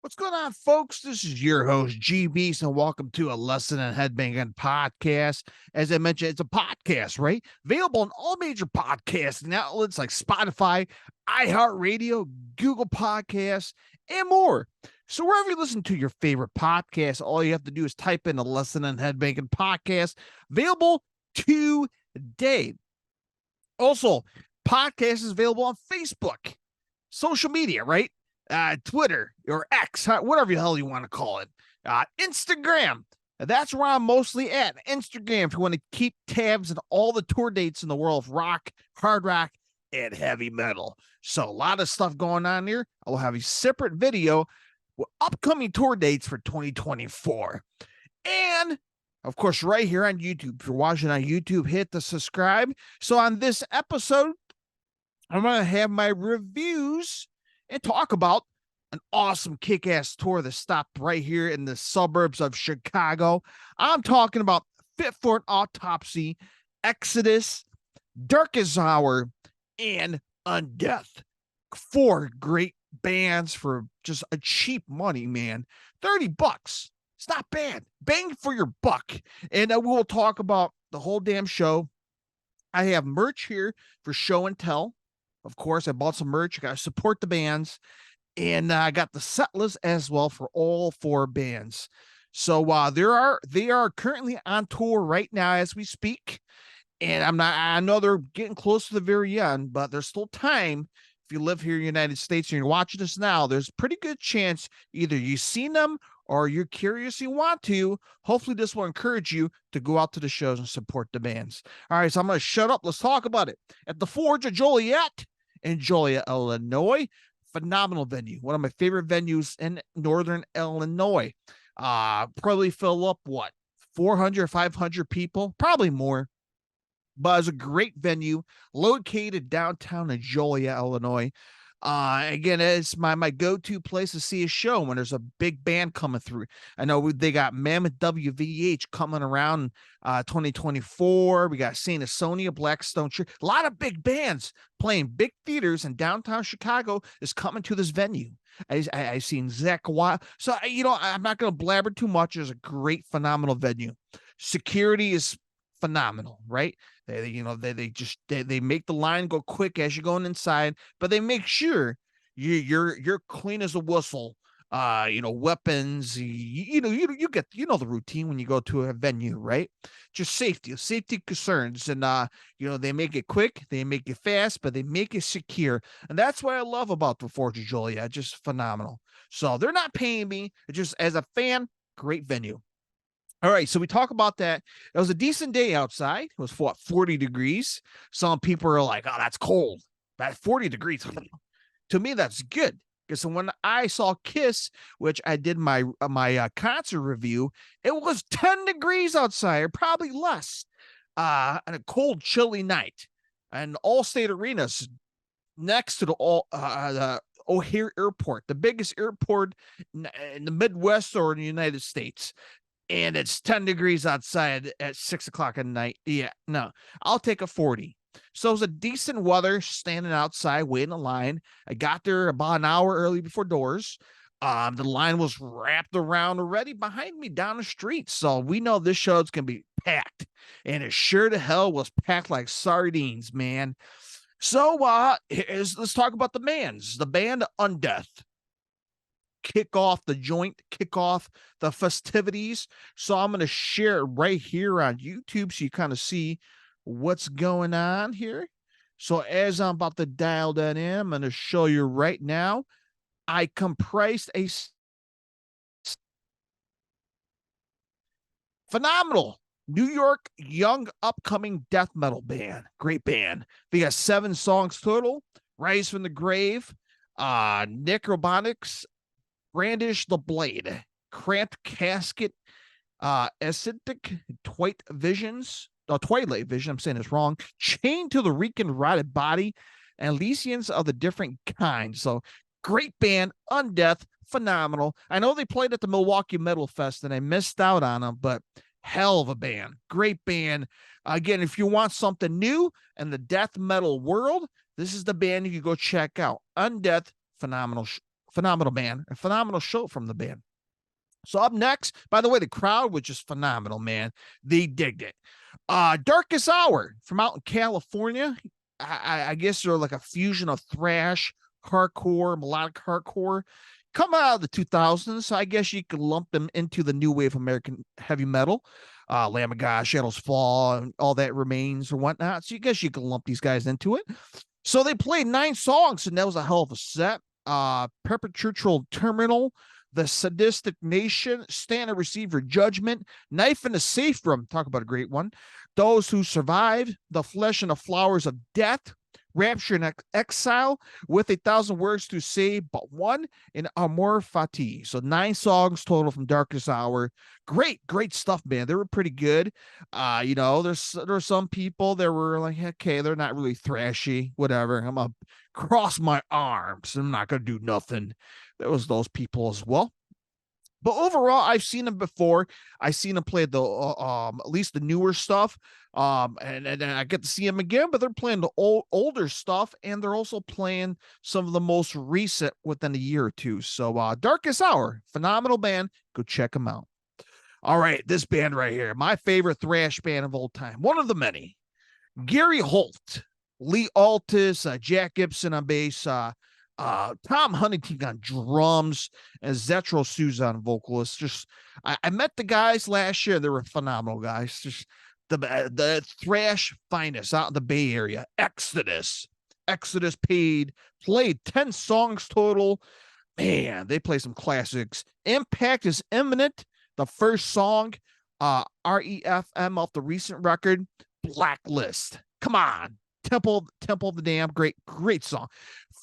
What's going on, folks? This is your host, GB, and welcome to a Lesson in Headbanging podcast. As I mentioned, it's a podcast, right? Available on all major podcasting outlets like Spotify, iHeartRadio, Google Podcasts, and more. So wherever you listen to your favorite podcast, all you have to do is type in a Lesson in Headbanging podcast, available today. Also, podcast is available on Facebook, social media, right? Twitter or X, whatever the hell you want to call it. Instagram. That's where I'm mostly at. Instagram, if you want to keep tabs on all the tour dates in the world of rock, hard rock, and heavy metal. So a lot of stuff going on here. I will have a separate video with upcoming tour dates for 2024. And of course, right here on YouTube. If you're watching on YouTube, hit the subscribe. So on this episode, I'm going to have my reviews and talk about an awesome kick-ass tour that stopped right here in the suburbs of Chicago. I'm talking about Fit for an Autopsy, Exodus, Darkest Hour, and Undeath. 4 great bands for just a cheap money, man. $30. It's not bad. Bang for your buck. And we will talk about the whole damn show. I have merch here for show and tell. Of course, I bought some merch. You got to support the bands. And I got the set list as well for all 4 bands. So they are currently on tour right now as we speak. And I know they're getting close to the very end, but there's still time. If you live here in the United States and you're watching this now, there's a pretty good chance either you've seen them or you're curious, you want to. Hopefully this will encourage you to go out to the shows and support the bands. All right, so I'm going to shut up. Let's talk about it. At the Forge of Joliet in Joliet, Illinois. Phenomenal venue. One of my favorite venues in Northern Illinois. Probably fill up, 400, 500 people? Probably more. But it's a great venue located downtown in Joliet, Illinois. Again, it's my go-to place to see a show when there's a big band coming through. I know they got Mammoth WVH coming around 2024. We got Saint Asonia, Blackstone Church. A lot of big bands playing big theaters in downtown Chicago is coming to this venue. I seen Zach Wild. So, I'm not going to blabber too much. It's a great, phenomenal venue. Security is phenomenal, right? They make the line go quick as you're going inside, but they make sure you're clean as a whistle. Weapons, you get the routine when you go to a venue, right? Just safety concerns. And they make it quick, they make it fast, but they make it secure. And that's what I love about the Forge of Joliet. Just phenomenal. So they're not paying me. It's just, as a fan, great venue. All right, so we talk about that. It was a decent day outside. It was 40 degrees. Some people are like, "Oh, that's cold." That 40 degrees. To me, that's good. Because when I saw Kiss, which I did my concert review, it was 10 degrees outside, or probably less, on a cold, chilly night. And Allstate Arena's next to the O'Hare Airport, the biggest airport in the Midwest or in the United States. And it's 10 degrees outside at 6 o'clock at night. Yeah, no, I'll take a 40. So it was a decent weather standing outside, waiting in line. I got there about an hour early before doors. The line was wrapped around already behind me down the street. So we know this show's going to be packed. And it sure to hell was packed like sardines, man. So let's talk about the bands. The band Undeath. Kick off the joint, kick off the festivities. So I'm going to share it right here on YouTube so you kind of see what's going on here. So as I'm about to dial that in, I'm going to show you right now. I comprised a phenomenal New York young upcoming death metal band. Great band. They got 7 songs total. Rise from the Grave, Necrobotics, Brandish the Blade, Cramped Casket, Acidic Twilight Vision, I'm saying this wrong, Chained to the Reeking Rotted Body, and Elysians of the Different Kinds. So great band, Undeath, phenomenal. I know they played at the Milwaukee Metal Fest and I missed out on them, but hell of a band, great band. Again, if you want something new in the death metal world, this is the band you can go check out. Undeath, phenomenal Phenomenal band, a phenomenal show from the band. So up next, by the way, the crowd was just phenomenal, man. They digged it. Darkest Hour from out in California. I guess they're like a fusion of thrash, hardcore, melodic hardcore. Come out of the 2000s, so I guess you could lump them into the new wave of American heavy metal. Lamb of God, Shadows Fall, and all that remains or whatnot. So you guess you could lump these guys into it. So they played 9 songs, and that was a hell of a set. Perpetual Terminal, The Sadistic Nation, Stand and Receive Your Judgment, Knife in the Safe Room, talk about a great one, Those Who Survive, The Flesh and the Flowers of Death, Rapture and Exile, With 1,000 Words to Say But One, and Amor Fati. So 9 songs total from Darkest Hour. Great stuff, man. They were pretty good. There's some people that were like, okay, they're not really thrashy, whatever. I'm gonna cross my arms. I'm not gonna do nothing. There was those people as well. But overall, I've seen them before. I've seen them play the at least the newer stuff. And I get to see them again, but they're playing the older stuff, and they're also playing some of the most recent within a year or two. So Darkest Hour, phenomenal band. Go check them out. All right, this band right here, my favorite thrash band of all time, one of the many. Gary Holt, Lee Altus, Jack Gibson on bass, Tom Huntington on drums, and Zetro Souza on vocalist. Just I met the guys last year. They were phenomenal guys. Just the thrash finest out in the Bay Area. Exodus played 10 songs total. Man, they play some classics. Impact is Imminent, the first song, REFM off the recent record. Blacklist, come on. Temple of the Damned, great song.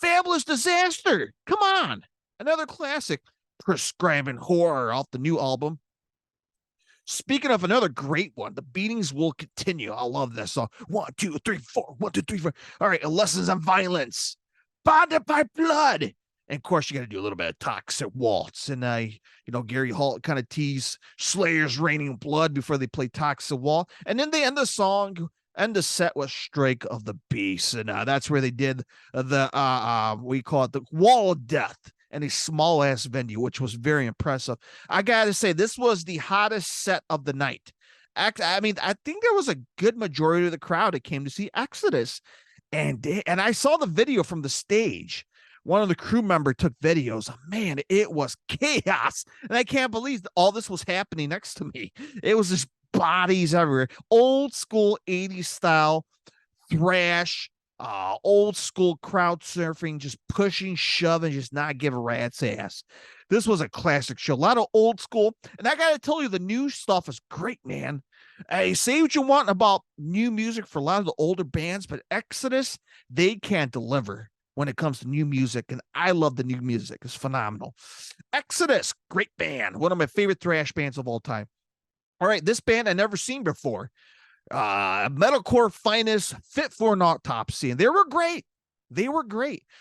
Fabulous Disaster, come on, another classic. Prescribing Horror off the new album. Speaking of another great one, The Beatings Will Continue. I love that song. 1, 2, 3, 4. 1, 2, 3, 4. All right, Lessons on Violence, Bonded by Blood. And of course, you got to do a little bit of Toxic Waltz. And Gary Holt kind of teased Slayer's Raining Blood before they play Toxic Waltz. And then they end the song and the set was Strike of the Beast. And that's where they did we call it the Wall of Death in a small ass venue, which was very impressive. I got to say, this was the hottest set of the night. I mean, I think there was a good majority of the crowd that came to see Exodus. And I saw the video from the stage. One of the crew members took videos. Man, it was chaos. And I can't believe all this was happening next to me. It was just bodies everywhere. Old school 80s style thrash, old school crowd surfing, just pushing, shoving, just not give a rat's ass. This was a classic show. A lot of old school. And I got to tell you, the new stuff is great, man. Hey, say what you want about new music for a lot of the older bands, but Exodus, they can't deliver when it comes to new music, and I love the new music. It's phenomenal. Exodus, great band. One of my favorite thrash bands of all time. All right, this band I never seen before. Metalcore finest, Fit for an Autopsy, and they were great.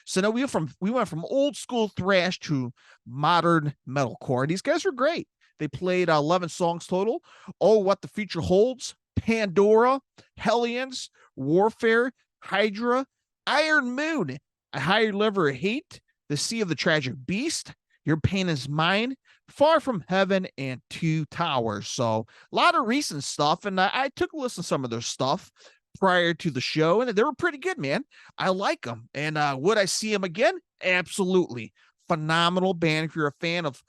So now we went from old school thrash to modern metalcore. These guys were great. They played 11 songs total. Oh, What the Future Holds, Pandora, Hellions, Warfare, Hydra, Iron Moon, A Higher Level of Hate, The Sea of the Tragic Beast, Your Pain Is Mine, Far From Heaven, and Two Towers. So a lot of recent stuff, and I took a listen to some of their stuff prior to the show, and they were pretty good, man. I like them. And would I see them again? Absolutely. Phenomenal band if you're a fan of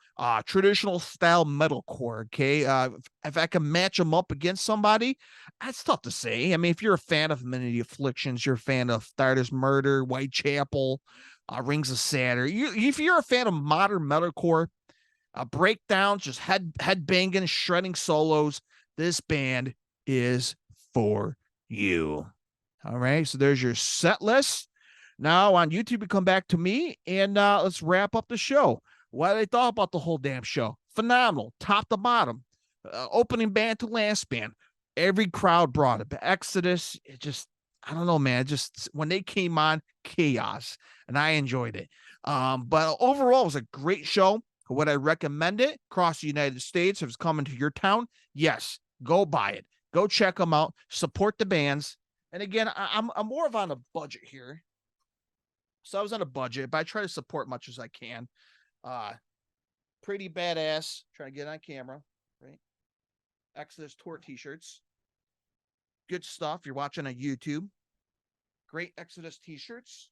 traditional style metalcore. Okay, if I can match them up against somebody, that's tough to say. I mean, if you're a fan of Many Afflictions, you're a fan of Stardust Murder, Whitechapel, Rings of Saturn. If you're a fan of modern metalcore, breakdowns, just headbanging, shredding solos, this band is for you. All right, so there's your set list. Now on YouTube, you come back to me, and let's wrap up the show. What I thought about the whole damn show. Phenomenal, top to bottom. Opening band to last band. Every crowd brought it. But Exodus, it just, I don't know, man. Just when they came on, chaos. And I enjoyed it. But overall, it was a great show. Would I recommend it across the United States if it's coming to your town? Yes, go buy it. Go check them out. Support the bands. And again, I'm more of on a budget here. So I was on a budget, but I try to support much as I can. Pretty badass. Trying to get on camera, right? Exodus tour t-shirts. Good stuff. You're watching on YouTube. Great Exodus t-shirts.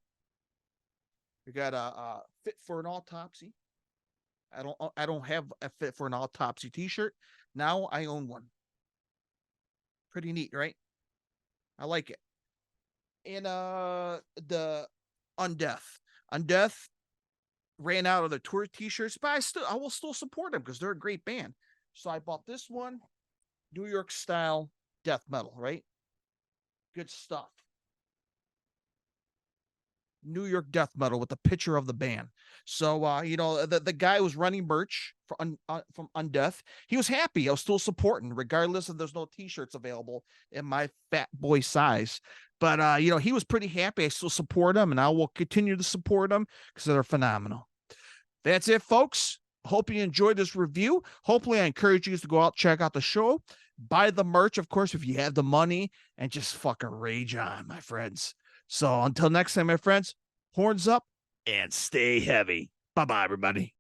You got a fit for an autopsy. I don't have a fit for an autopsy t-shirt. Now I own one. Pretty neat, right? I like it. And the Undeath ran out of the tour t-shirts, but I will still support them because they're a great band. So I bought this one, New York style death metal, right? Good stuff. New York death metal with a picture of the band. So you know, the guy was running merch from Undeath. He was happy. I was still supporting, regardless of there's no t-shirts available in my fat boy size. But you know, he was pretty happy. I still support him, and I will continue to support them because they're phenomenal. That's it, folks. Hope you enjoyed this review. Hopefully, I encourage you to go out, check out the show, buy the merch, of course, if you have the money, and just fucking rage on, my friends. So until next time, my friends, horns up and stay heavy. Bye-bye, everybody.